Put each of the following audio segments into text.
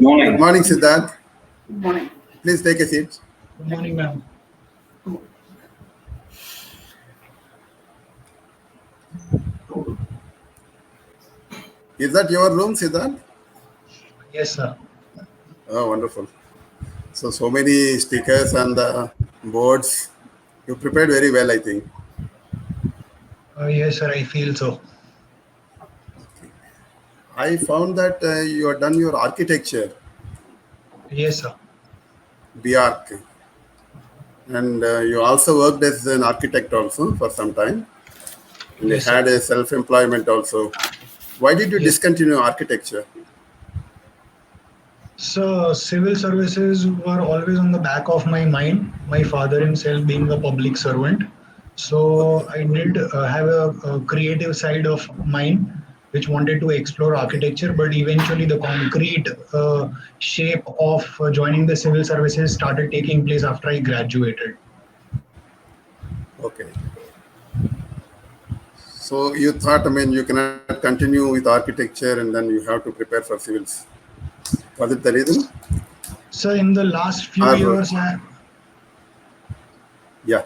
Good morning, Siddharth. Good morning. Please take a seat. Good morning, ma'am. Is that your room, Siddharth? Yes, sir. Oh, wonderful. So many stickers and the boards. You prepared very well, I think. Yes, sir. I feel so. I found that you have done your architecture, Yes, sir. BArch, and you also worked as an architect also for some time. And Yes, you had a self-employment also. Why did you Yes. discontinue architecture? So, civil services were always on the back of my mind. My father himself being a public servant. So, I did have a creative side of mine which wanted to explore architecture, but eventually the concrete shape of joining the civil services started taking place after I graduated. Okay. So you thought, I mean, you cannot continue with architecture and then you have to prepare for civils. Was it the reason? So, in the last few Or, years, yeah.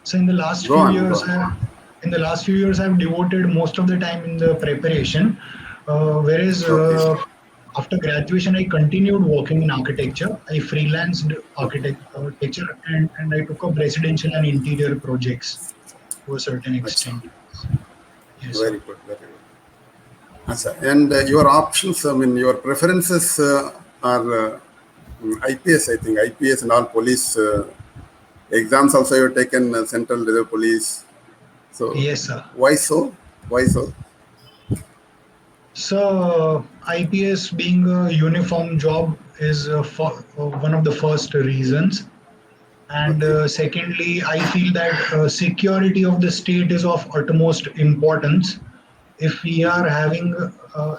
So in the last Go few on, go years, on. I've devoted most of the time in the preparation. Whereas Okay. after graduation, I continued working in architecture. I freelanced architecture and I took up residential and interior projects to a certain Achha. extent. Yes, sir. Very good, very good. Achha. And your options, I mean, your preferences are IPS, I think, IPS and all police exams also you've taken Central Reserve Police. So Yes, sir. why so? Why so? So IPS being a uniform job is one of the first reasons. And Okay. secondly, I feel that security of the state is of utmost importance. If we are having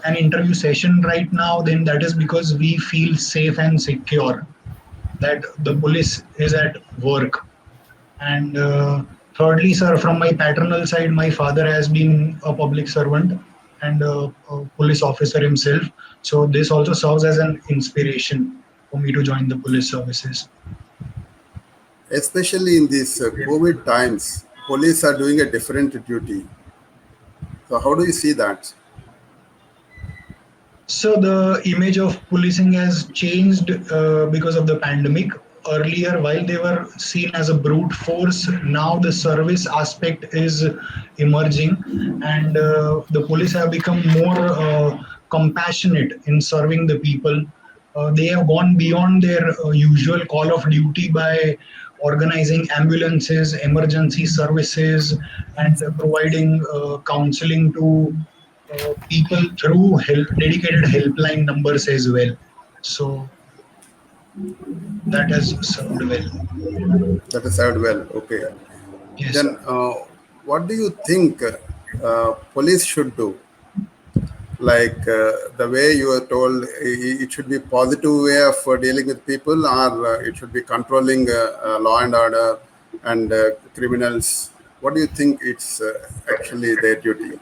an interview session right now, then that is because we feel safe and secure that the police is at work. And thirdly, sir, from my paternal side, my father has been a public servant and a police officer himself. So this also serves as an inspiration for me to join the police services. Especially in these COVID times, police are doing a different duty. So how do you see that? So the image of policing has changed because of the pandemic. Earlier, while they were seen as a brute force, now the service aspect is emerging, and the police have become more compassionate in serving the people. They have gone beyond their usual call of duty by organizing ambulances, emergency services, and providing counseling to people through dedicated helpline numbers as well. So that has served well. That is served well. Okay. Yes, Then sir. what do you think police should do? Like the way you are told, it should be positive way of dealing with people, or it should be controlling law and order and criminals. What do you think it's actually their duty?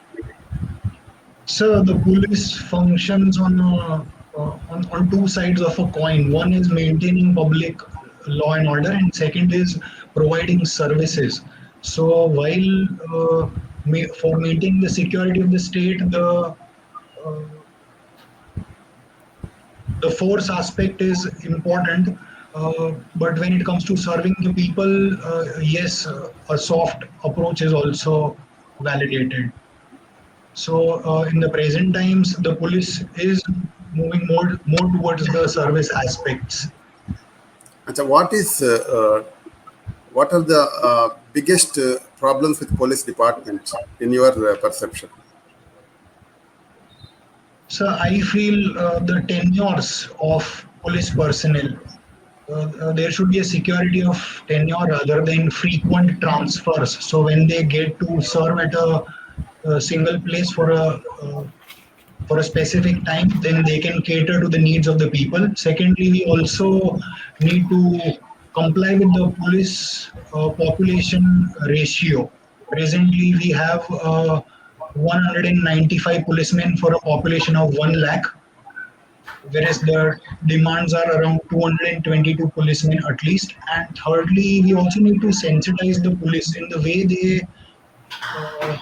So the police functions on two sides of a coin. One is maintaining public law and order, and second is providing services. So while for maintaining the security of the state, uh, the force aspect is important, but when it comes to serving the people, yes, a soft approach is also validated. So in the present times, the police is moving more towards the service aspects. And so what are the biggest problems with police department in your perception? So I feel the tenures of police personnel. There should be a security of tenure rather than frequent transfers. So when they get to serve at a single place for a specific time, then they can cater to the needs of the people. Secondly, we also need to comply with the police population ratio. Presently, we have 195 policemen for a population of 1 lakh, whereas the demands are around 222 policemen at least. And thirdly, we also need to sensitize the police in the way they uh,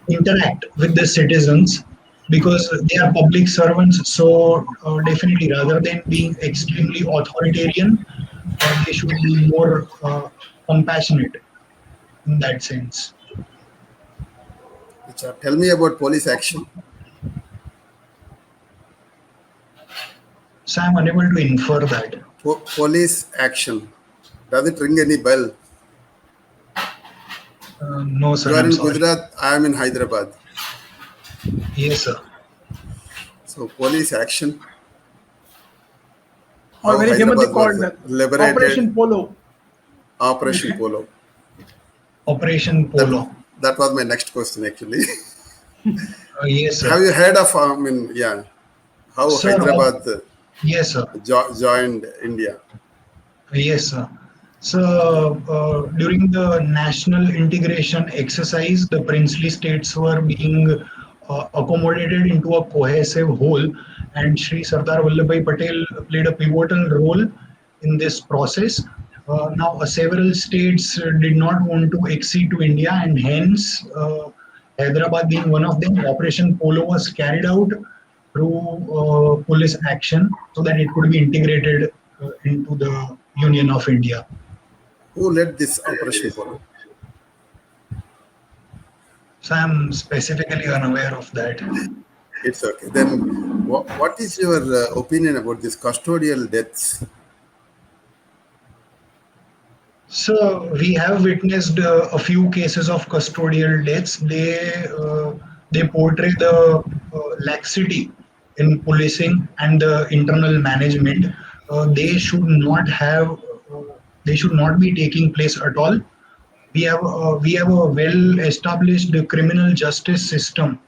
interact with the citizens, because they are public servants. So definitely, rather than being extremely authoritarian, they should be more compassionate in that sense. Tell me about police action. So I'm unable to infer that. Police action. Does it ring any bell? No, sir. You are I'm in sorry. Gujarat. I am in Hyderabad. Yes, sir. So police action. Or How very famously Hyderabad called was liberated. Operation Polo. Operation Polo. Operation Polo. That was my next question actually. Yes, sir. Have you heard of how Sir, Hyderabad Yes, sir. joined India? Yes, sir. So, during the national integration exercise, the princely states were being accommodated into a cohesive whole, and Sri Sardar Vallabhbhai Patel played a pivotal role in this process. Now, several states did not want to accede to India, and hence, Hyderabad being one of them, Operation Polo was carried out through police action so that it could be integrated into the Union of India. Who led this Operation Polo? So I'm specifically unaware of that. It's okay. Then, what is your opinion about these custodial deaths? So we have witnessed a few cases of custodial deaths. They portray the laxity in policing and the internal management. They should not have. They should not be taking place at all. We have a well established criminal justice system,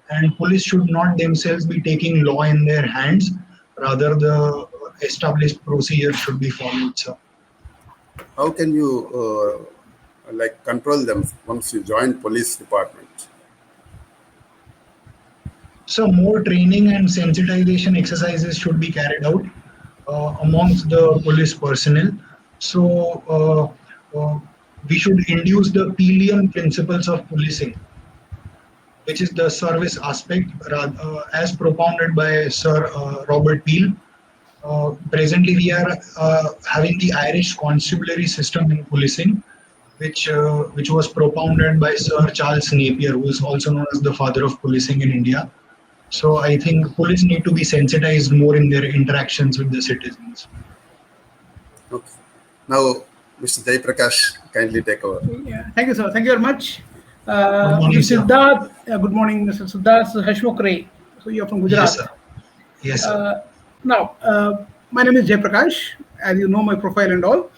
and police should not themselves be taking law in their hands. Rather, the established procedure should be followed, sir. How can you control them once you join police department? So more training and sensitization exercises should be carried out amongst the police personnel. So we should induce the Peelian principles of policing, which is the service aspect, as propounded by Sir Robert Peel. Presently, we are having the Irish constabulary system in policing, which was propounded by Sir Charles Napier, who is also known as the father of policing in India. So I think police need to be sensitized more in their interactions with the citizens. Okay. Now, Mr. Jaiprakash, kindly take over. Yeah. Thank you, sir. Thank you very much. Good morning, sir. Siddharth, good morning, Mr. Siddharth Hashmukh Ray. So you're from Gujarat. Yes, sir. Yes, sir. Now, my name is Jaiprakash, as you know my profile and all.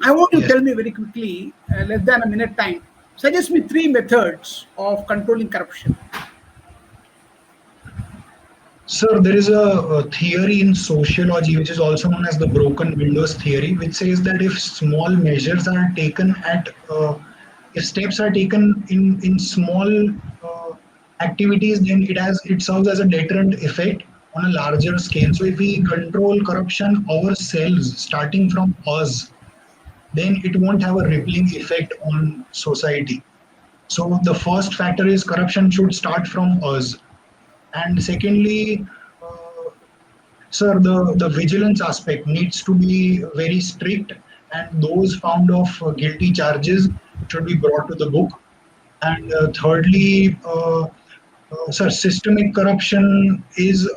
I want you to Yes. tell me very quickly, less than a minute time, suggest me 3 methods of controlling corruption. Sir, there is a theory in sociology which is also known as the broken windows theory, which says that if small measures are taken if steps are taken in small activities, then it serves as a deterrent effect on a larger scale. So if we control corruption ourselves, starting from us, then it won't have a rippling effect on society. So the first factor is corruption should start from us. And secondly, sir, the vigilance aspect needs to be very strict, and those found of guilty charges should be brought to the book. And thirdly, sir, systemic corruption is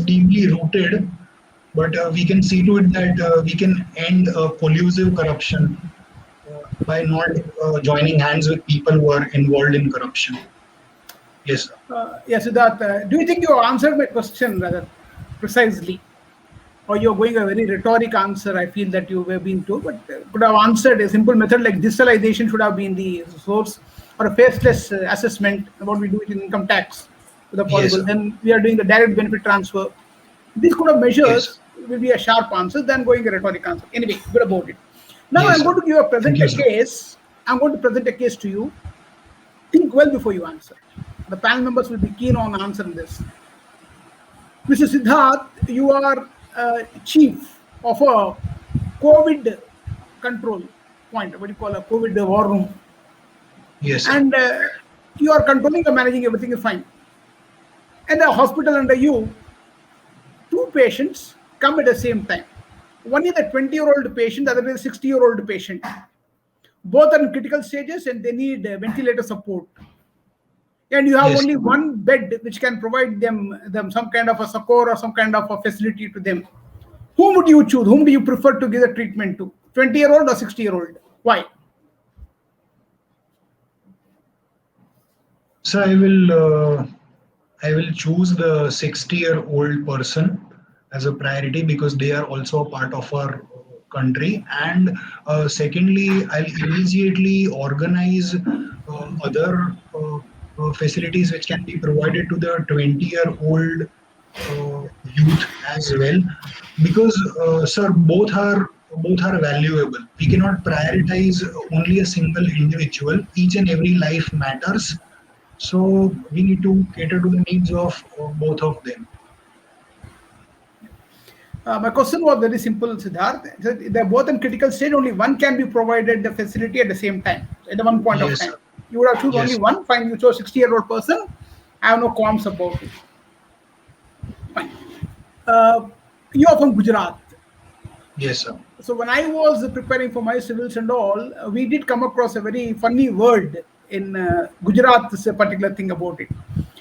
deeply rooted, but we can see to it that we can end collusive corruption by not joining hands with people who are involved in corruption. Yes, sir. Yes, Siddharth, do you think you answered my question rather precisely? Or you're going a very rhetoric answer, I feel that you have been told, but could have answered a simple method like digitalization should have been the source, or a faceless assessment about we do it in income tax to the possible. Yes, Then we are doing the direct benefit transfer. These kind of measures Yes. will be a sharp answer than going a rhetoric answer. Anyway, good about it. Now Yes, I'm going to give a present Thank you, a sir. case. I'm going to present a case to you. Think well before you answer. The panel members will be keen on answering this. Mr. Siddharth, you are chief of a COVID control point, what do you call a COVID war room, Yes, sir. and you are controlling or managing everything is fine. And the hospital under you, two patients come at the same time. One is a 20-year-old patient, the other is a 60-year-old patient. Both are in critical stages and they need ventilator support. And you have Yes. only one bed which can provide them some kind of a succor or some kind of a facility to them. Whom would you choose? Whom do you prefer to give the treatment to? 20-year-old or 60-year-old? Why? So I will choose the 60-year-old person as a priority because they are also a part of our country. And secondly, I'll immediately organize other facilities which can be provided to the 20-year-old youth as well, because sir, both are valuable. We cannot prioritize only a single individual. Each and every life matters, so we need to cater to the needs of both of them. My question was very simple, Siddharth. They're both in critical stage. Only one can be provided the facility at the same time, at the one point of Yes, time. sir. You would have choose only Yes. one. Fine, you chose 60-year-old person. I have no qualms about it. Fine. Uh, you are from Gujarat. Yes, sir. So when I was preparing for my civils and all, we did come across a very funny word in Gujarat. This a particular thing about it.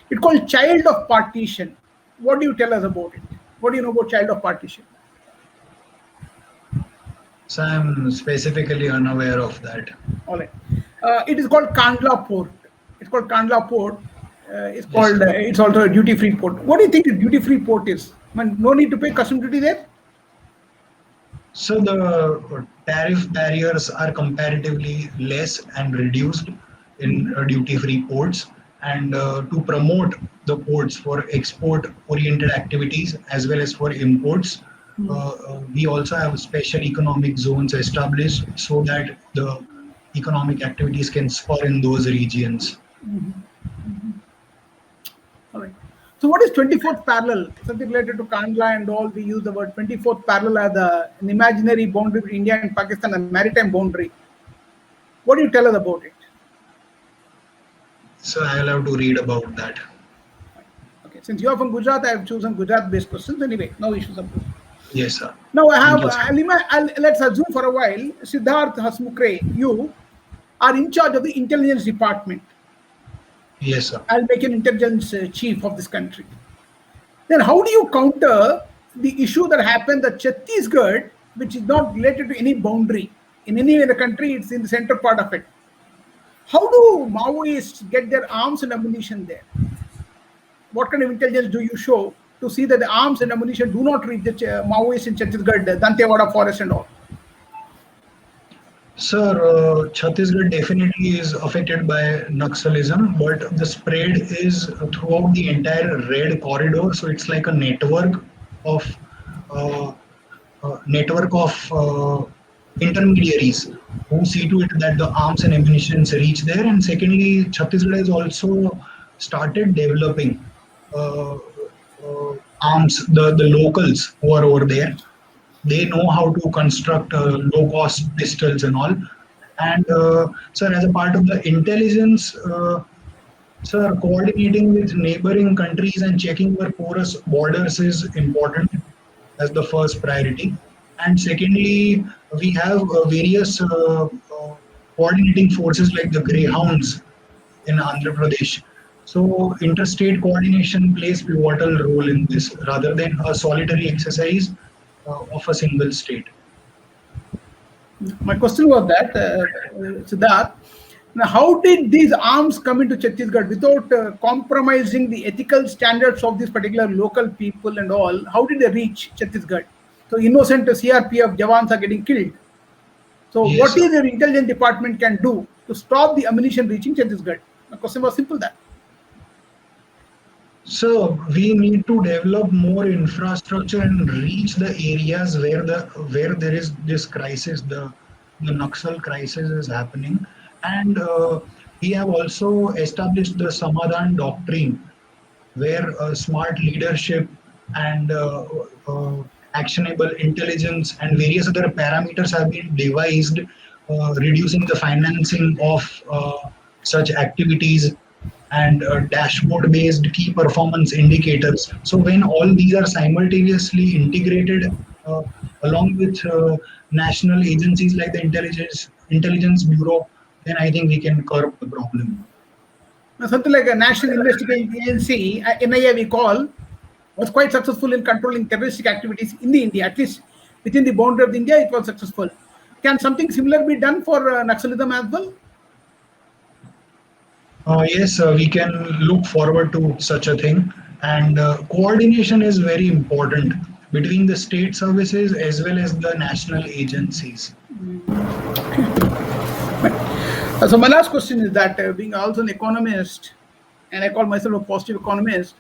It's called child of partition. What do you tell us about it? What do you know about child of partition? So I'm specifically unaware of that. All right. It is called Kandla Port. It's called Kandla Port. It's called. It's also a duty-free port. What do you think a duty-free port is? I mean, no need to pay custom duty there. So the tariff barriers are comparatively less and reduced in duty-free ports, and to promote the ports for export-oriented activities as well as for imports, we also have special economic zones established so that the economic activities can spur in those regions. All right. So what is 24th parallel? Something related to Kandla and all. We use the word 24th parallel as an imaginary boundary between India and Pakistan, a maritime boundary. What do you tell us about it? So I'll have to read about that. Okay. Since you are from Gujarat, I have chosen Gujarat-based questions. Anyway, no issues about it. Yes, sir. Now I have, Thank you, sir. let's assume for a while, Siddharth Hasmukre, you are in charge of the intelligence department. Yes, sir. I'll make an intelligence chief of this country. Then how do you counter the issue that happened that Chhattisgarh, which is not related to any boundary, in any other country, it's in the center part of it. How do Maoists get their arms and ammunition there? What kind of intelligence do you show to see that the arms and ammunition do not reach the Maoists in Chhattisgarh, Dantewada forest and all? Sir, Chhattisgarh definitely is affected by Naxalism, but the spread is throughout the entire red corridor. So it's like a of uh, network of intermediaries who see to it that the arms and ammunition reach there. And secondly, Chhattisgarh has also started developing arms. The locals who are over there, they know how to construct low-cost pistols and all. And sir, as a part of the intelligence, sir, coordinating with neighboring countries and checking their porous borders is important as the first priority. And secondly, we have various coordinating forces like the Greyhounds in Andhra Pradesh. So interstate coordination plays pivotal role in this rather than a solitary exercise of a single state. My question was that, Siddharth, now how did these arms come into Chhattisgarh without compromising the ethical standards of these particular local people and all? How did they reach Chhattisgarh? So innocent CRPF Jawans are getting killed. So Yes, what sir. is your intelligence department can do to stop the ammunition reaching Chhattisgarh? My question was simple that. So we need to develop more infrastructure and reach the areas where there is this crisis, the Naxal crisis is happening, and we have also established the Samadhan doctrine, where smart leadership and actionable intelligence and various other parameters have been devised, reducing the financing of such activities and dashboard based key performance indicators. So when all these are simultaneously integrated uh, along with national agencies like the intelligence bureau, then I think we can curb the problem. Now, something like a National Investigating Agency, NIA we call, was quite successful in controlling terroristic activities in the India. At least within the boundary of India, it was successful. Can something similar be done for Naxalism as well? Yes, we can look forward to such a thing, and coordination is very important between the state services as well as the national agencies. So my last question is that being also an economist, and I call myself a positive economist,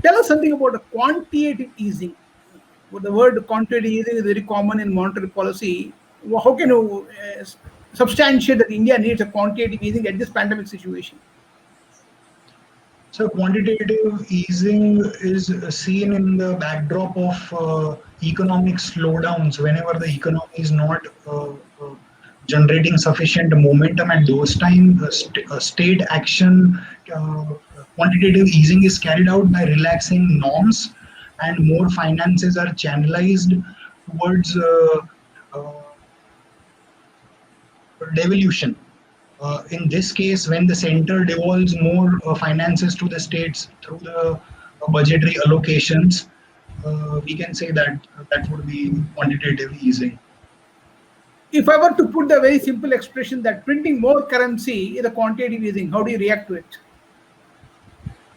tell us something about a quantitative easing. Well, the word quantitative easing is very common in monetary policy. How can you substantiate that India needs a quantitative easing at this pandemic situation? So quantitative easing is seen in the backdrop of economic slowdowns whenever the economy is not generating sufficient momentum at those times. State action, uh, quantitative easing is carried out by relaxing norms and more finances are channelized towards uh, devolution. In this case, when the center devolves more finances to the states through the budgetary allocations, we can say that that would be quantitative easing. If I were to put the very simple expression that printing more currency is a quantitative easing, how do you react to it?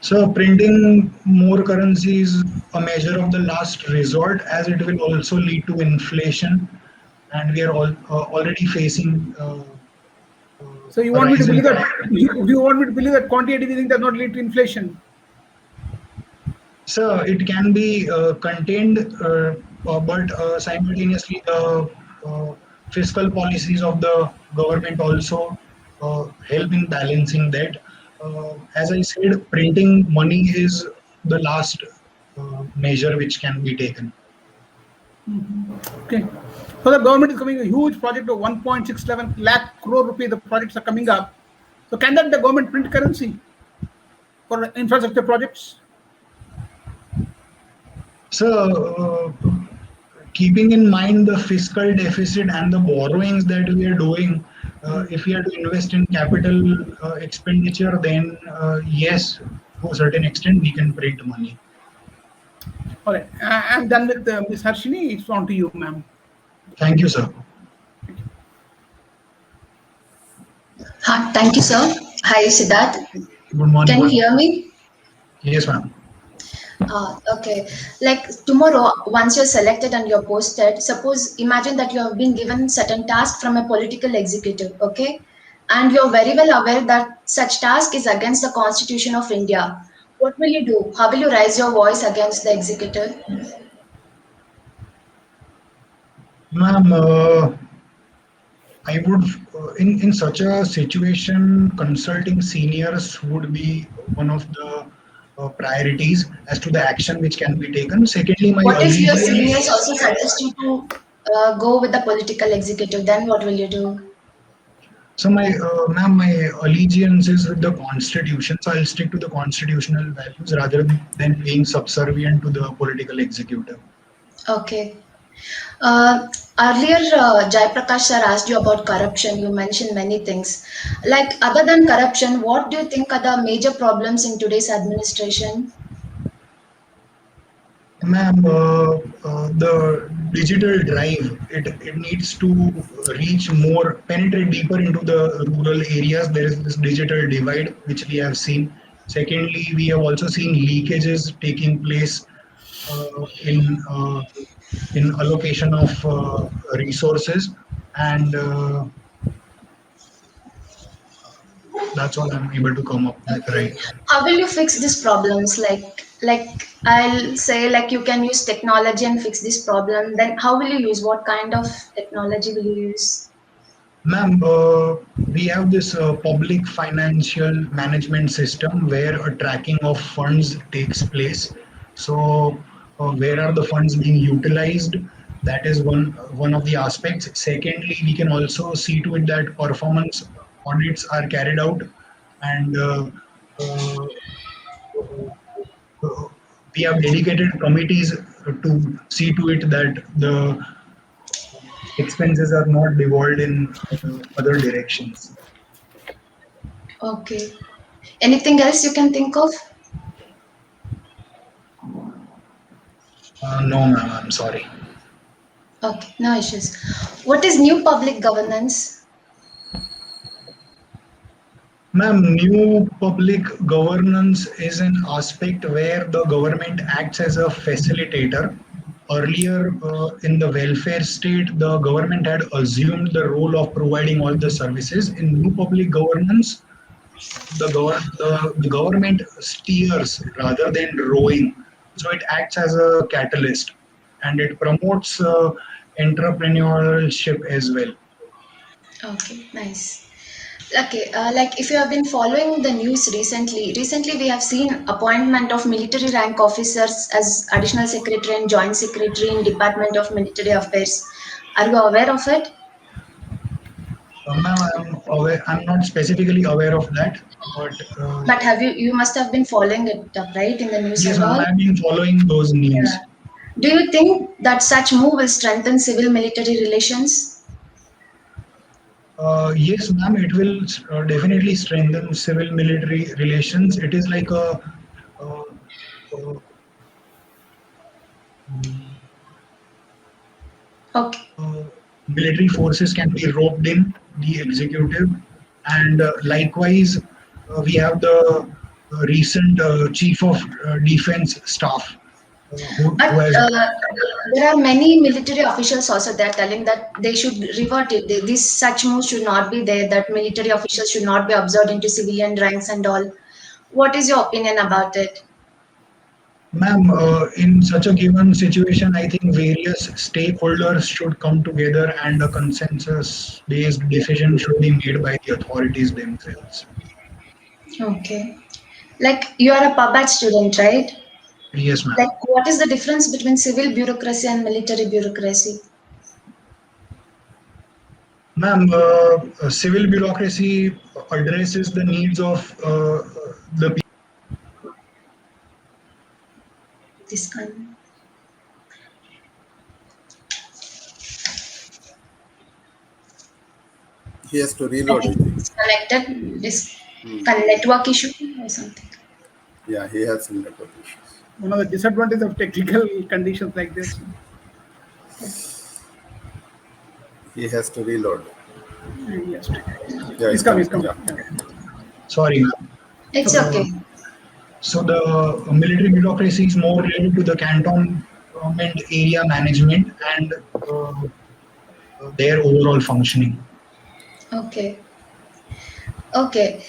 So printing more currency is a measure of the last resort, as it will also lead to inflation, and we are already facing So you a want me to rise in believe that price. you want me to believe that quantitative easing does not lead to inflation? So it can be contained, but simultaneously the fiscal policies of the government also help in balancing that. As I said, printing money is the last measure which can be taken. Okay. So the government is coming a huge project of 1.67 lakh crore rupees. The projects are coming up. So can that the government print currency for infrastructure projects? So, keeping in mind the fiscal deficit and the borrowings that we are doing, if we are to invest in capital expenditure, then yes, to a certain extent, we can print money. All right. I'm done with Ms. Harshini. It's on to you, ma'am. Thank you, sir. Hi, thank you, sir. Hi, Siddharth. Good morning. Can you hear me? Yes, ma'am. Okay. Like tomorrow, once you're selected and you're posted, suppose imagine that you have been given certain task from a political executive, okay? And you're very well aware that such task is against the Constitution of India. What will you do? How will you raise your voice against the executive? Ma'am, I would, in such a situation, consulting seniors would be one of the priorities as to the action which can be taken. Secondly, my What if your allegiance. seniors also suggest you to go with the political executive? Then what will you do? So ma'am, my allegiance is with the constitution. So I'll stick to the constitutional values rather than being subservient to the political executive. Okay. Earlier, Jai Prakash sir asked you about corruption. You mentioned many things. Like, other than corruption, what do you think are the major problems in today's administration? Ma'am, the digital drive, it needs to reach more, penetrate deeper into the rural areas. There is this digital divide which we have seen. Secondly, we have also seen leakages taking place uh, in uh, in allocation of resources, and that's all I'm able to come up with Okay. right now. How will you fix these problems? Like I'll say, like you can use technology and fix this problem. Then how will you use? What kind of technology will you use? Ma'am, we have this public financial management system where a tracking of funds takes place. So where are the funds being utilized? That is one of the aspects. Secondly, we can also see to it that performance audits are carried out, and uh, uh, we have dedicated committees to see to it that the expenses are not devolved in other directions. Okay. Anything else you can think of? No, ma'am, I'm sorry. Okay, no issues. What is new public governance? Ma'am, new public governance is an aspect where the government acts as a facilitator. Earlier, in the welfare state, the government had assumed the role of providing all the services. In new public governance, the government steers rather than rowing. So it acts as a catalyst and it promotes entrepreneurship as well. Okay, nice. Okay, like if you have been following the news recently we have seen appointment of military rank officers as additional secretary and joint secretary in Department of Military Affairs. Are you aware of it? Ma'am, I'm not specifically aware of that, but But you must have been following it up, right, in the news yes, and ma'am, all? I've been following those news. Yeah. Do you think that such move will strengthen civil military relations? Yes, ma'am, it will definitely strengthen civil military relations. It is like uh, uh, Okay. military forces can be roped in the executive, and likewise, we have the recent chief of defense staff But who has. there are many military officials also that are telling that they should revert it. This such moves should not be there. That military officials should not be absorbed into civilian ranks and all. What is your opinion about it? Ma'am, in such a given situation, I think various stakeholders should come together and a consensus-based decision should be made by the authorities themselves. Okay. Like you are a PubAt student, right? Yes, ma'am. Like what is the difference between civil bureaucracy and military bureaucracy? Ma'am, civil bureaucracy addresses the needs of the people. This kind. He has to I reload, I think think. disconnected. This network issue or something. Yeah, he has some network issues. One of the disadvantages of technical conditions like this. He has to reload. Yes. Yeah, He's coming. Yeah. Sorry, ma'am. It's okay. So the military bureaucracy is more related to the cantonment area management and their overall functioning. Okay. Okay.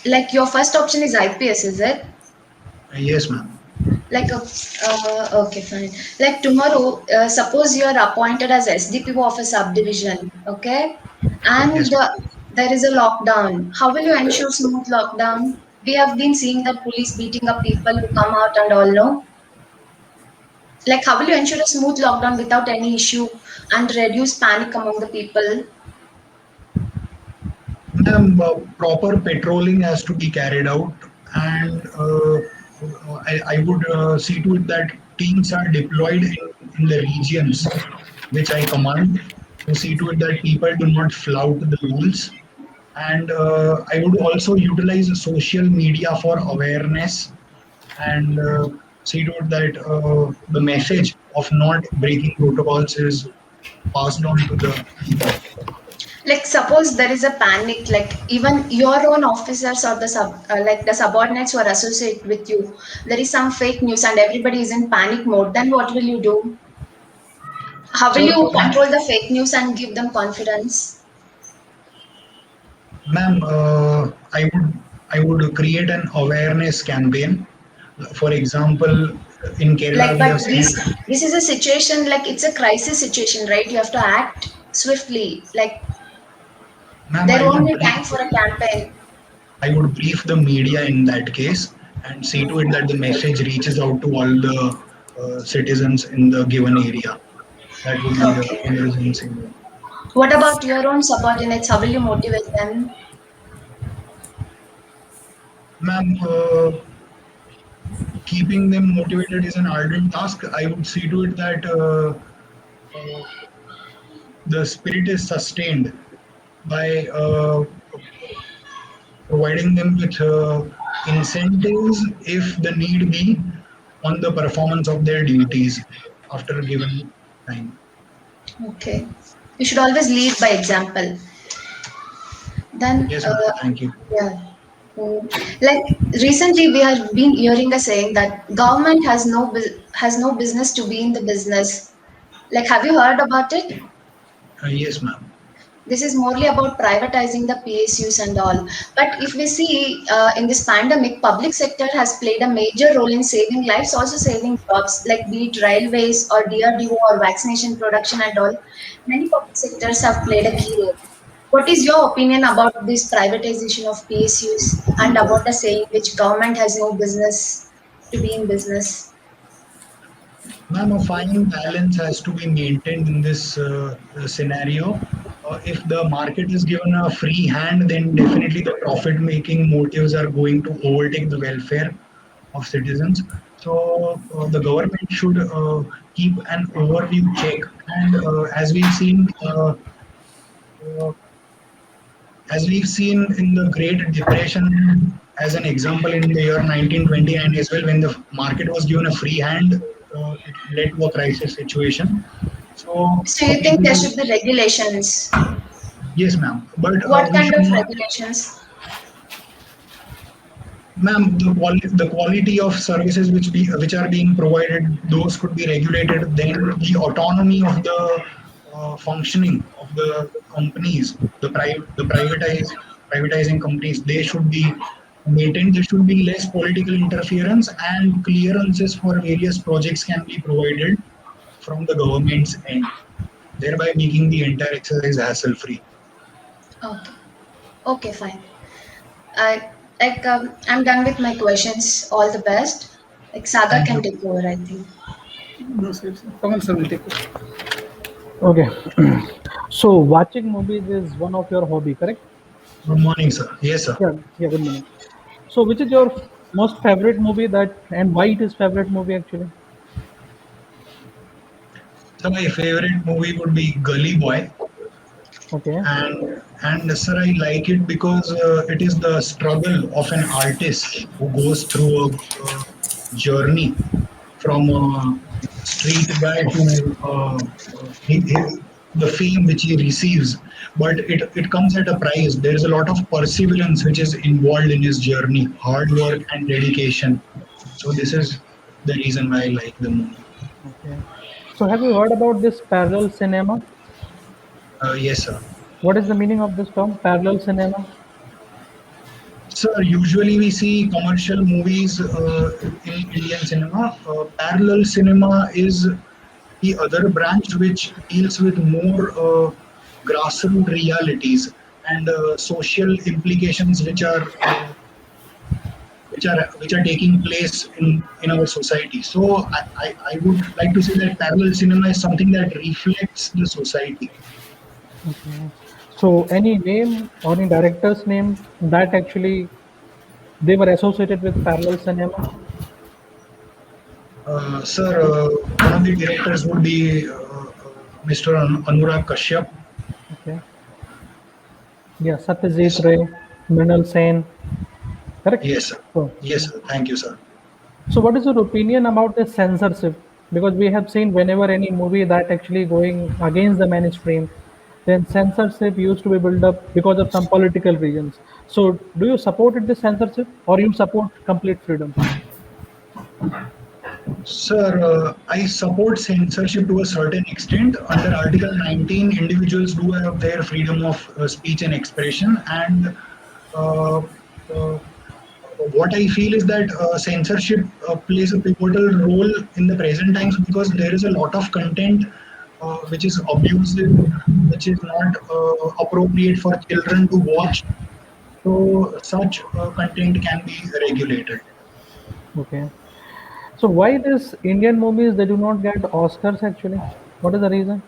Like your first option is IPS, is it? Yes, ma'am. Like okay, fine. Like tomorrow, suppose you are appointed as SDPO of a subdivision, okay, and Yes, there is a lockdown. How will you ensure smooth lockdown? We have been seeing that police beating up people who come out and all, no? Like how will you ensure a smooth lockdown without any issue and reduce panic among the people? ma'am, proper patrolling has to be carried out, and I would see to it that teams are deployed in the regions which I command to see to it that people do not flout the rules. And I would also utilize social media for awareness and see to it that the message of not breaking protocols is passed on to the people. Like suppose there is a panic, like even your own officers or the like the subordinates who are associated with you, there is some fake news and everybody is in panic mode, then what will you do? How will So, you control the fake news and give them confidence? ma'am, I would create an awareness campaign. For example, in Kerala, Like we have but seen. this is a situation, like it's a crisis situation, right? You have to act swiftly, like Ma'am, there won't be time for a campaign. I would brief the media in that case and see to it that the message reaches out to all the citizens in the given area. That would be the Okay. emergency. What about your own subordinates? How will you motivate them? Ma'am, keeping them motivated is an ardent task. I would see to it that uh, the spirit is sustained by providing them with incentives if the need be on the performance of their duties after a given time. Okay. You should always lead by example. Then, Yes, ma'am. Thank you. yeah. Like recently, we have been hearing a saying that government has no business to be in the business. Like, have you heard about it? Yes, ma'am. This is morely about privatizing the PSUs and all. But if we see in this pandemic, public sector has played a major role in saving lives, also saving jobs, like be it railways or DRDO or vaccination production and all. Many public sectors have played a key role. What is your opinion about this privatization of PSUs and about the saying which government has no business to be in business? Ma'am, a fine balance has to be maintained in this scenario. If the market is given a free hand, then definitely the profit-making motives are going to overtake the welfare of citizens. So the government should keep an overview check. And uh, as we've seen in the Great Depression, as an example in the year 1929 as well, when the market was given a free hand, it led to a crisis situation. So, So you think there should be regulations? yes, ma'am. But What we kind should of not, regulations? ma'am. The quality of services which are being provided, those could be regulated. Then the autonomy of the functioning of the companies, the privatizing companies, they should be maintained. There should be less political interference, and clearances for various projects can be provided from the government's end, thereby making the entire exercise hassle free. Okay. Okay, fine. I I'm done with my questions. All the best. Like Sagar Thank can you. take over, I think. No, sir. Pawan sir will take it. Okay. So watching movies is one of your hobby, correct? Good morning, sir. Yes, sir. Yeah. Yeah. Good morning. So which is your most favorite movie that and why it is favorite movie actually? So my favorite movie would be Gully Boy, Okay. and sir, I like it because it is the struggle of an artist who goes through a journey from a street guy to the fame which he receives. But it comes at a price. There is a lot of perseverance which is involved in his journey, hard work and dedication. So this is the reason why I like the movie. Okay. So have you heard about this parallel cinema? Yes, sir. What is the meaning of this term, parallel cinema? Sir, usually we see commercial movies in Indian cinema. Parallel cinema is the other branch which deals with more grassroots realities and social implications which are taking place in our society. So I would like to say that parallel cinema is something that reflects the society. Okay. So any name or any director's name that actually they were associated with parallel cinema? Sir, one of the directors would be Mr. Anurag Kashyap. Okay. Yeah. Satyajit Ray, Mrinal Sen, correct? Yes, sir. So, Yes, sir. Thank you, sir. So, what is your opinion about the censorship? Because we have seen whenever any movie that actually going against the mainstream, then censorship used to be built up because of some political reasons. So, do you support it, the censorship, or you support complete freedom? Sir, I support censorship to a certain extent. Under Article 19, individuals do have their freedom of speech and expression. And uh, uh, what I feel is that censorship plays a pivotal role in the present times because there is a lot of content which is abusive, which is not appropriate for children to watch. So, such content can be regulated. Okay. So why this Indian movies they do not get Oscars actually? What is the reason?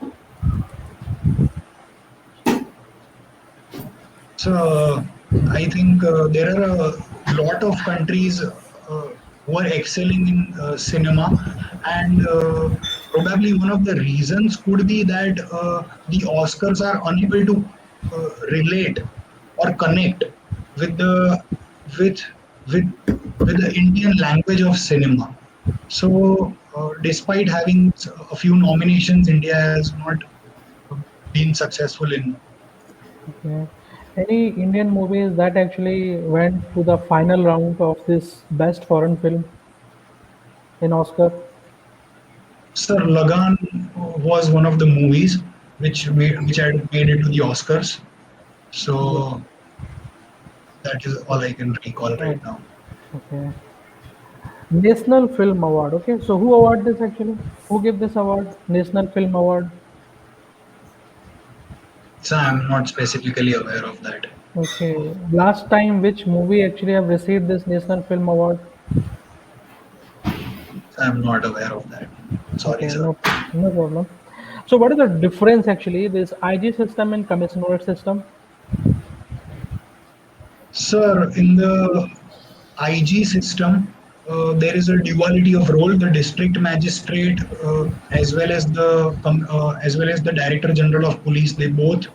So I think there are a lot of countries who are excelling in cinema, and probably one of the reasons could be that the Oscars are unable to relate or connect with the with with with the Indian language of cinema. So, despite having a few nominations, India has not been successful in. Okay. Any Indian movies that actually went to the final round of this best foreign film in Oscar? Sir, Lagan was one of the movies which had made it to the Oscars. So that is all I can recall right Right. now. Okay. National Film Award. Okay. So who award this actually? Who give this award? National Film Award. So I'm not specifically aware of that. Okay. Last time which movie actually have received this National Film Award? So I'm not aware of that. Sorry, Okay. sir. No problem. So what is the difference actually? This IG system and commissioner system? Sir, in the IG system, there is a duality of role. The district magistrate, as well as the director general of police, they both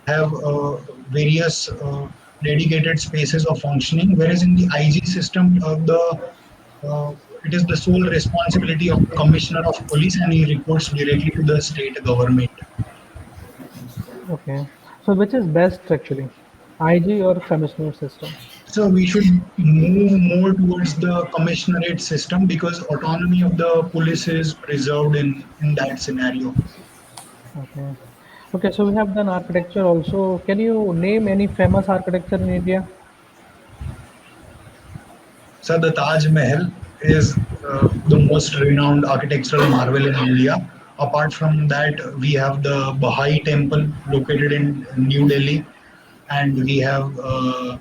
have various dedicated spaces of functioning. Whereas in the IG system, the it is the sole responsibility of the commissioner of police, and he reports directly to the state government. Okay. So which is best actually? IG or commissioner system? So we should move more towards the commissionerate system because autonomy of the police is preserved in that scenario. Okay. Okay, so we have done architecture also. Can you name any famous architecture in India? So the Taj Mahal is the most renowned architectural marvel in India. Apart from that, we have the Baha'i temple located in New Delhi, and we have the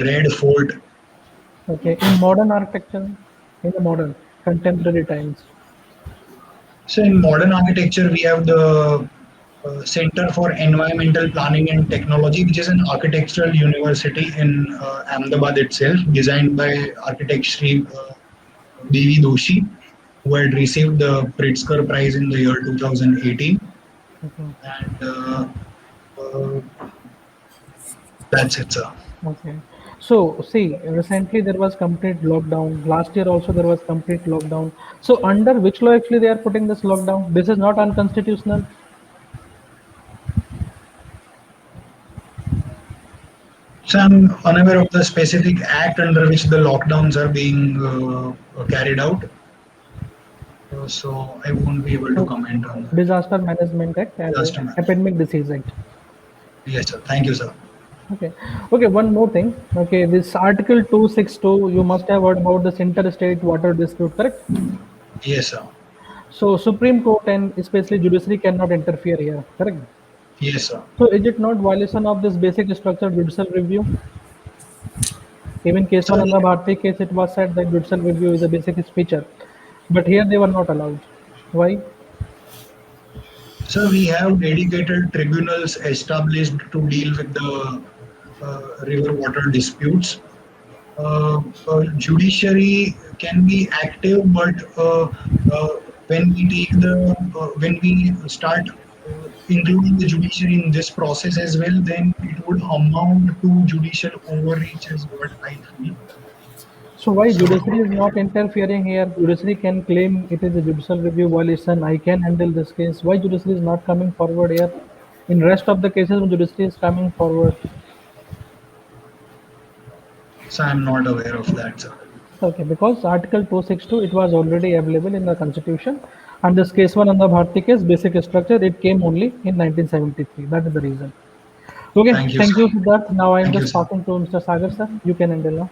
Red Fort. Okay, in modern architecture, in the modern contemporary times. So in modern architecture, we have the Center for Environmental Planning and Technology, which is an architectural university in Ahmedabad itself, designed by architect Sri Devi Doshi, who had received the Pritzker Prize in the year 2018. Okay, And uh, that's it, sir. okay. So see, recently there was complete lockdown. Last year also there was complete lockdown. So under which law actually they are putting this lockdown? This is not unconstitutional. So I'm unaware of the specific act under which the lockdowns are being carried out. So I won't be able to So comment on that. Disaster Management Act and Disaster management. Epidemic Disease Act. Yes, sir. Thank you, sir. Okay. Okay, one more thing. Okay, this Article 262, you must have heard about this interstate water dispute, correct? Yes, sir. So Supreme Court and especially judiciary cannot interfere here, correct? Yes, sir. So is it not violation of this basic structure of judicial review? Even So, Keswananda Bharti case, it was said that judicial review is a basic feature, but here they were not allowed. Why? so we have dedicated tribunals established to deal with the river water disputes. Judiciary can be active, but when we when we start including the judiciary in this process as well, then it would amount to judicial overreach, is what I feel. So why So, judiciary is not interfering here? Judiciary can claim it is a judicial review violation. I can handle this case. Why judiciary is not coming forward here? In rest of the cases, judiciary is coming forward. so I'm not aware of that, sir. Okay, because Article 262 it was already available in the Constitution, and this case one on the Bharti case basic structure it came only in 1973. That is the reason. Okay, Thank you, thank sir. you Siddharth. Now I am Thank you, just sir. talking to Mr. Sagar sir. You can handle now.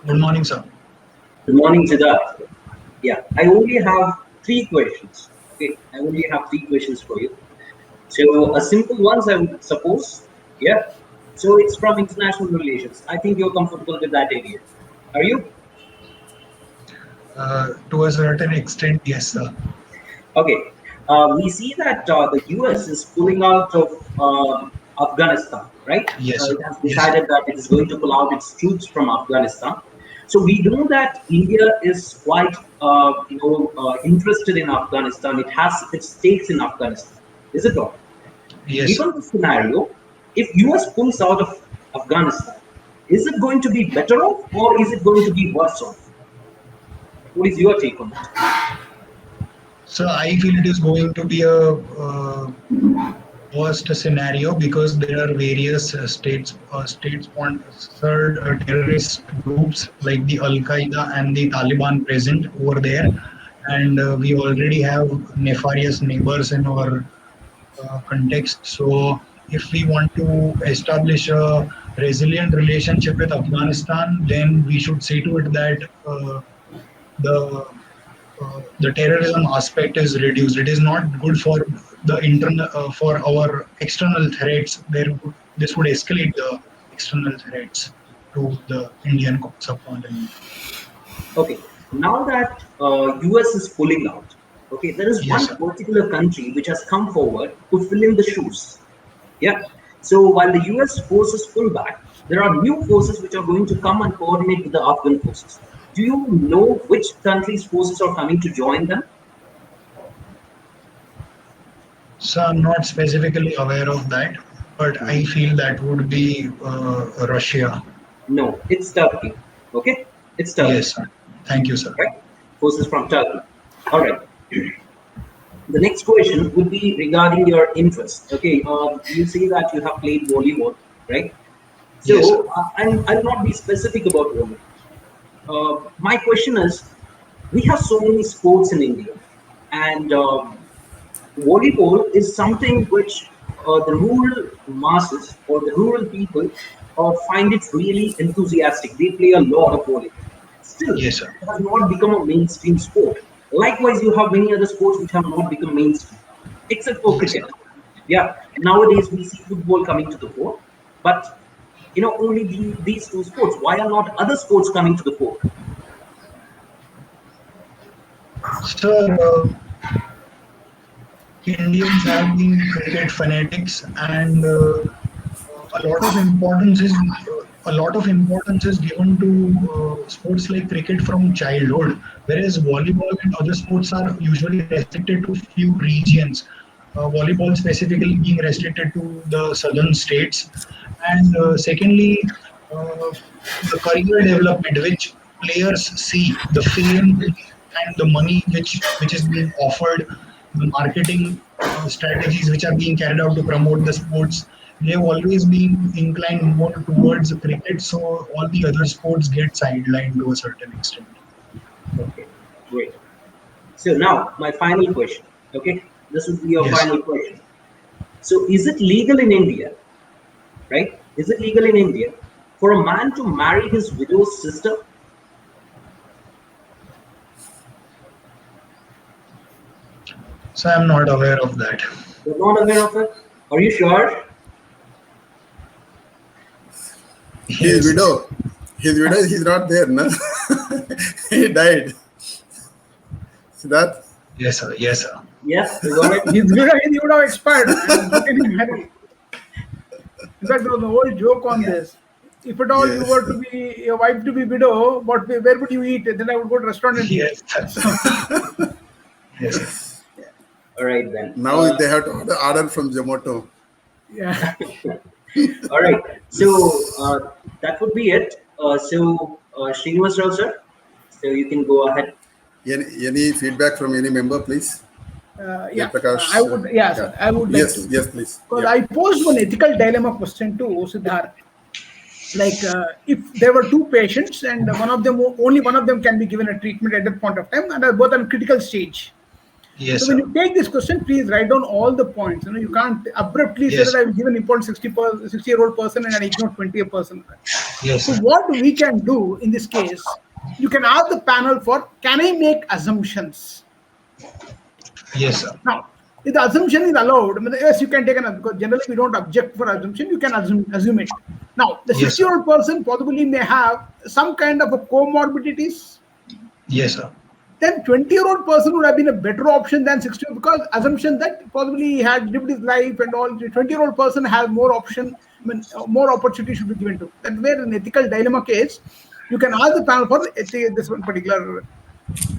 Good morning, sir. Good morning, Siddharth. Yeah, I only have three questions. Okay, I only have three questions for you. So, a simple ones, I would suppose. Yeah. So it's from international relations. I think you're comfortable with that area. Are you? To a certain extent, yes, sir. Okay. We see that the US is pulling out of Afghanistan, right? Yes, sir. It has Yes, sir. decided that it is going to pull out its troops from Afghanistan. So we know that India is quite, interested in Afghanistan. It has its stakes in Afghanistan. Is it not? Yes, sir. Given the scenario, if US pulls out of Afghanistan, is it going to be better off or is it going to be worse off? What is your take on that? So I feel it is going to be a worst scenario because there are various state-sponsored terrorist groups like the Al Qaeda and the Taliban present over there, and we already have nefarious neighbors in our context. So if we want to establish a resilient relationship with Afghanistan, then we should see to it that the the terrorism aspect is reduced. It is not good for the internal for our external threats. This would escalate the external threats to the Indian subcontinent. Okay, now that US is pulling out, okay, there is Yes, one sir. particular country which has come forward to fill in the shoes. Yeah. So while the US forces pull back, there are new forces which are going to come and coordinate with the Afghan forces. Do you know which country's forces are coming to join them? So I'm not specifically aware of that, but I feel that would be Russia. No, it's Turkey. Okay, it's Turkey, Yes, sir. Thank you, sir. right? Forces from Turkey. All right. The next question would be regarding your interest. Okay, you say that you have played volleyball, right? So, Yes, sir. I'll not be specific about volleyball. My question is, we have so many sports in India, and volleyball is something which the rural masses or the rural people find it really enthusiastic. They play a lot of volleyball. Still, Yes, it sir. has not become a mainstream sport. Likewise, you have many other sports which have not become mainstream, except for Yes, cricket. sir. Yeah, nowadays we see football coming to the fore, but only these two sports. Why are not other sports coming to the fore? Sir, Indians have been cricket fanatics, and a lot of importance is given to sports like cricket from childhood, whereas volleyball and other sports are usually restricted to few regions. Volleyball specifically being restricted to the southern states, and secondly, uh, the career development which players see, the fame and the money which is being offered, the marketing strategies which are being carried out to promote the sports, they have always been inclined more towards cricket. So all the other sports get sidelined to a certain extent. Okay, great. So now my final question. Okay, this will be your Yes. final question. So is it legal in India, right? Is it legal in India for a man to marry his widow's sister? So I'm not aware of that. You're not aware of it? Are you sure? His Yes. widow. His widow, he's not there, no? He died. See that? Yes, sir. Yes, sir. Yes, you got it. He would have expired. Man. How can you marry? In fact, there was an old joke on this. If at all you Yes. were to be your wife to be widow, where would you eat? Then I would go to restaurant and eat. Yes, sir. Yes, sir. All right then. Now they have to order from Zomato. Yeah. All right. So that would be it. Srinivas Rao sir, so you can go ahead. Any feedback from any member, please? Yeah. Prakash, I would. Yeah, sir, I would like Yes, to. yes, please. Because Yeah. I posed one ethical dilemma question to Siddharth. Like, if there were two patients and only one of them can be given a treatment at that point of time, and are both on critical stage. Yes, So sir. when you take this question, please write down all the points. You can't abruptly say Yes. that I've given important 60-year-old person and I ignore 20-year person. Yes, So sir. what we can do in this case, you can ask the panel for, can I make assumptions? Yes, sir. Now, If the assumption is allowed, I mean, yes, you can take an, because generally we don't object for assumption, you can assume it. Now, the Yes, sir. 60-year-old person possibly may have some kind of a comorbidities. Yes, sir. Then 20-year-old person would have been a better option than 60, because assumption that possibly he had lived his life and all. The 20-year-old person has more option, I mean, more opportunity should be given to. That's where an ethical dilemma case, you can ask the panel for this one particular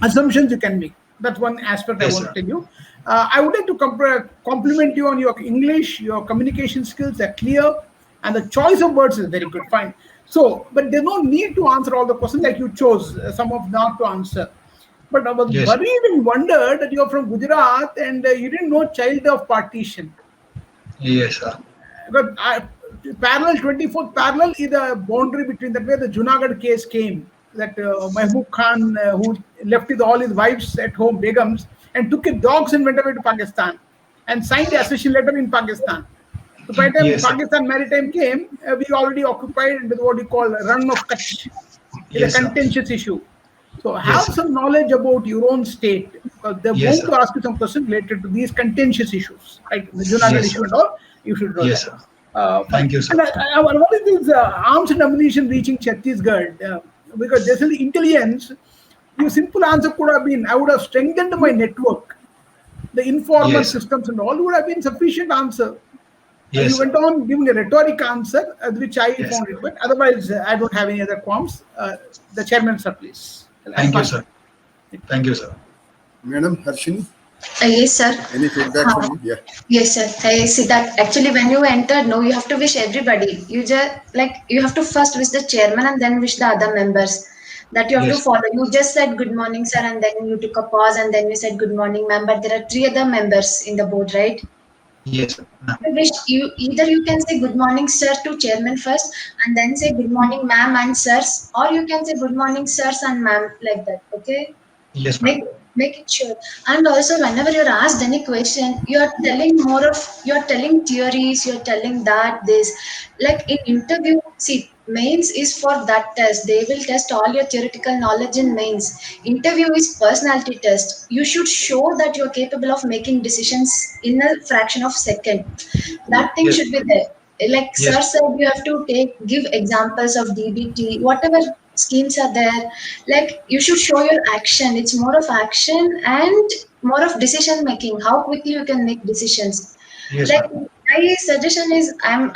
assumptions you can make. That's one aspect Yes, I want sir. to tell you. I would like to compliment you on your English. Your communication skills are clear, and the choice of words is very good. Fine. So, but there's no need to answer all the questions like you chose. Some of not to answer. But I was Yes. worried and wondered that you're from Gujarat and you didn't know child of partition. Yes, sir. Because parallel 24th parallel is the boundary between that where the Junagadh case came. That Mahbub Khan, who left with all his wives at home, Begums, and took his dogs and went away to Pakistan and signed the accession letter in Pakistan. So by the time Yes, sir. Pakistan Maritime came, we already occupied with what we call Run of Kutch. It's Yes, a sir. contentious issue. So have Yes, sir. some knowledge about your own state, because they're Yes, going to ask you some questions related to these contentious issues, like the Junagadh Yes, issue sir. and all. You should know Yes, that. sir. Fine. Thank you, sir. And what is this arms and ammunition reaching Chhattisgarh? Because there's the intelligence. Your simple answer could have been, I would have strengthened my network. The informal Yes, sir. systems and all would have been sufficient answer. Yes, You went sir. on giving a rhetoric answer, which I Yes, found sir. it. But otherwise, I don't have any other qualms. The chairman, sir, please. Thank you, sir. Thank you, sir. Madam Harshini, Yes, sir. any feedback from you? Yeah. Yes, sir. I see that actually when you enter, no, you have to wish everybody. You just like you have to first wish the chairman and then wish the other members. That you have Yes. to follow. You just said good morning, sir, and then you took a pause and then you said good morning, ma'am. But there are three other members in the board, right? Yes, sir. I wish you either you can say good morning, sir, to chairman first, and then say good morning, ma'am and sirs, or you can say good morning, sirs and ma'am, like that. Okay. Yes, ma'am. Make it sure. And also whenever you're asked any question, you're telling theories, you're telling that this, like in interview, see, mains is for that test. They will test all your theoretical knowledge in mains. Interview is personality test. You should show that you're capable of making decisions in a fraction of second. That thing Yes. should be there. Like Yes. sir said, you have to give examples of DBT, whatever schemes are there. Like you should show your action. It's more of action and more of decision making. How quickly you can make decisions. Yes, Like ma'am. my suggestion is, I'm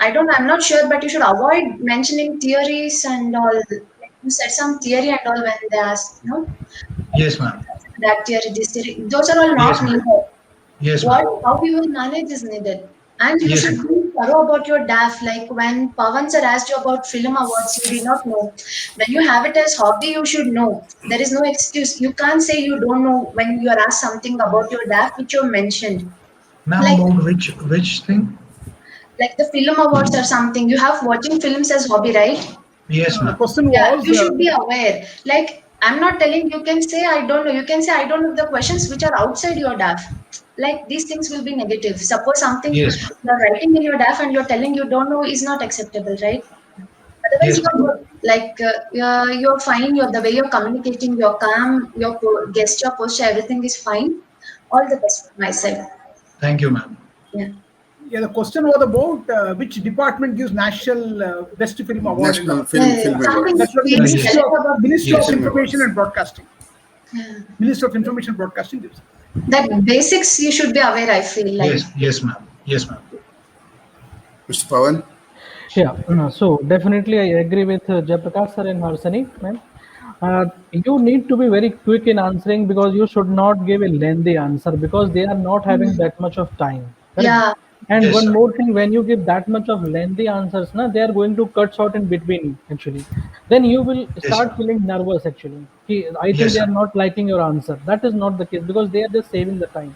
not sure, but you should avoid mentioning theories and all. Like you said some theory and all when they ask, no, Yes, ma'am. that theory, this theory. Those are all not Yes, ma'am. needed. Yes, What ma'am. how your knowledge is needed. And you Yes, should ma'am. be thorough about your DAF. Like when Pawan sir asked you about film awards, you did not know. When you have it as hobby, you should know. There is no excuse. You can't say you don't know when you are asked something about your DAF, which you mentioned. Ma'am, Like about which thing? like the film awards or something. You have watching films as hobby, right? Yes, The ma'am. question Yeah, was, you should be aware. Like I'm not telling you can say I don't know. You can say I don't know the questions which are outside your DAF. Like these things will be negative. Suppose something Yes. you're writing in your DAF and you're telling you don't know is not acceptable, right? Otherwise, Yes. you're good. Like you're fine. You're the way you're communicating. You're calm. Your gesture, posture, everything is fine. All the best from my side. Thank you, ma'am. Yeah. yeah, the question was about which department gives National Best Film Award. National Film Something Award. That's what the feels Yes. Ministry of, about Ministry Yes. of Information and Broadcasting. yeah. Ministry of Information and Broadcasting gives. That basics you should be aware. I feel like. Yes, yes, ma'am. Yes, ma'am. Mr. Pawan, Yeah, so definitely I agree with Jayaprakash sir and Harsani, ma'am. You need to be very quick in answering because you should not give a lengthy answer because they are not having that much of time. Correct? Yeah. And Yes, one sir. more thing, when you give that much of lengthy answers, na, they are going to cut short in between actually. Then you will start sir. feeling nervous actually. I think Yes, they are sir. not liking your answer. That is not the case because they are just saving the time.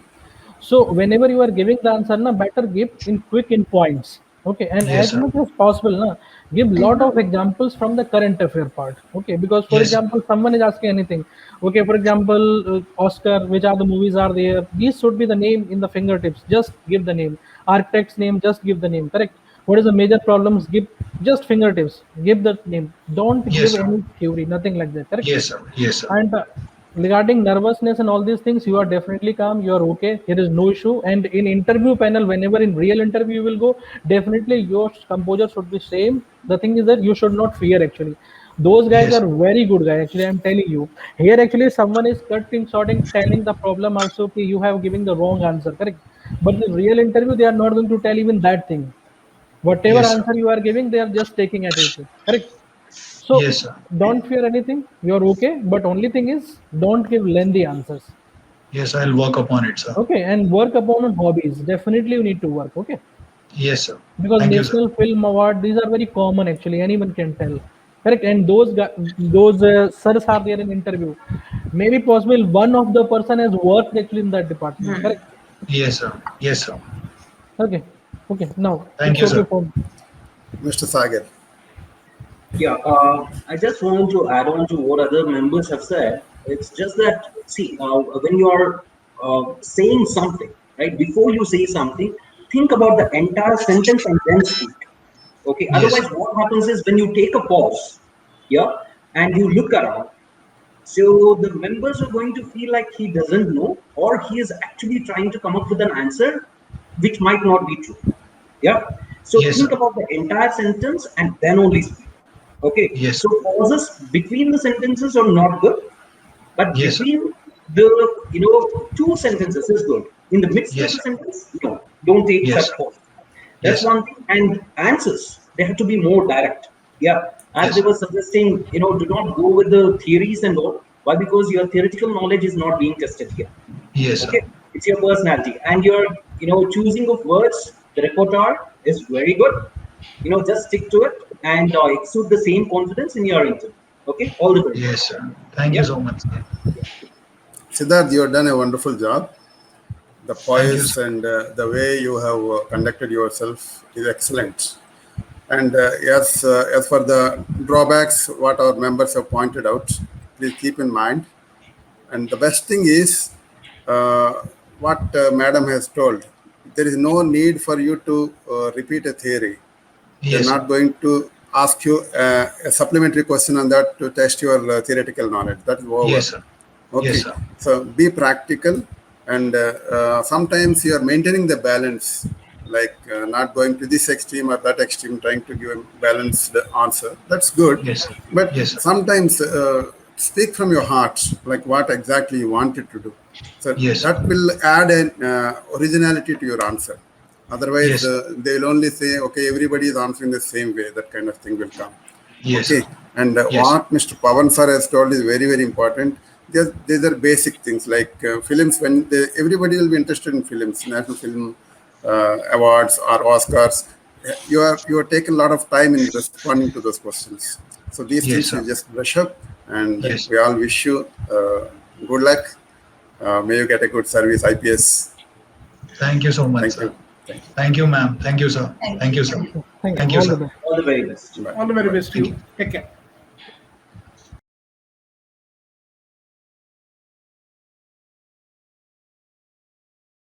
So whenever you are giving the answer, na, better give in quick in points. Okay, and Yes, as sir. much as possible, na, give lot of examples from the current affair part. Okay, because for Yes, sir. example, someone is asking anything. Okay, for example, Oscar, which are the movies are there? These should be the name in the fingertips. Just give the name. Architect's name, just give the name. Correct. What is the major problems? Give just fingertips. Give the name. Don't Yes, give sir. any theory. Nothing like that. Correct. Yes, sir. Yes, sir. And regarding nervousness and all these things, you are definitely calm, you are okay, there is no issue. And in interview panel, whenever in real interview you will go, definitely your composure should be same. The thing is that you should not fear actually. Those guys Yes. are very good guys actually, I'm telling you. Here actually someone is cutting, sorting, telling the problem also, okay, you have giving the wrong answer, correct? But in real interview, they are not going to tell even that thing. Whatever Yes, sir. answer you are giving, they are just taking at it, correct? So Yes, sir. don't fear anything. You're okay. But only thing is, don't give lengthy answers. Yes, I'll work upon it, sir. Okay, and work upon hobbies. Definitely, you need to work. Okay, Yes, sir. because Thank you, sir. National Film Award, these are very common. Actually, anyone can tell. Correct. And those sirs are there in interview. Maybe possible one of the person has worked actually in that department. Correct. Yes, sir. Yes, sir. Okay. Okay. Now Thank it's you, okay sir. for Mr. Sagar. Yeah, I just want to add on to what other members have said. It's just that, see, when you are saying something, right, before you say something, think about the entire sentence and then speak. Okay, Yes, otherwise, sir. what happens is when you take a pause, yeah, and you look around, so the members are going to feel like he doesn't know, or he is actually trying to come up with an answer which might not be true. Yeah. So Yes, think sir. about the entire sentence and then only speak. Okay. Yes. So pauses between the sentences are not good, but Yes, sir. between the two sentences is good. In the midst of Yes, the sir. sentence, no, don't take Yes, such sir. pause. That's Yes, sir. one thing. And answers, they have to be more direct. Yeah. As Yes, they sir. were suggesting, do not go with the theories and all. Why? Because your theoretical knowledge is not being tested here. Yes, sir. Okay. It's your personality. And your, choosing of words, the repertoire is very good. Just stick to it and exude the same confidence in your interview. Okay. All the very Yes, best. sir. Thank you Yeah. so much, sir. Siddharth, you have done a wonderful job. The Thank you, poise sir. and the way you have conducted yourself is excellent. And yes, as for the drawbacks, what our members have pointed out, please keep in mind. And the best thing is what Madam has told. There is no need for you to repeat a theory. They're Yes, sir. not going to ask you a supplementary question on that to test your theoretical knowledge. That is over. Yes, sir. Okay. Yes, sir. So be practical, and sometimes you are maintaining the balance, like not going to this extreme or that extreme, trying to give a balanced answer. That's good. Yes, sir. But Yes, sir. sometimes speak from your heart, like what exactly you wanted to do. So Yes, sir. that will add an originality to your answer. Otherwise, Yes, sir. they will only say, okay, everybody is answering the same way. That kind of thing will come. Yes, Okay. sir. And Yes. what Mr. Pawan sir has told is very, very important. These are basic things like films. Everybody will be interested in films, national film awards or Oscars. You are taking a lot of time in responding to those questions. So these Yes, things sir. you just brush up, and Yes. we all wish you good luck. May you get a good service, IPS. Thank you so much, Thank sir. you. Thank you. Thank you, ma'am. Thank you, sir. Thank you, sir. thank Thank you. you, All sir. the best. All the very best. Bye. All the very best to Thank you. you. Take care.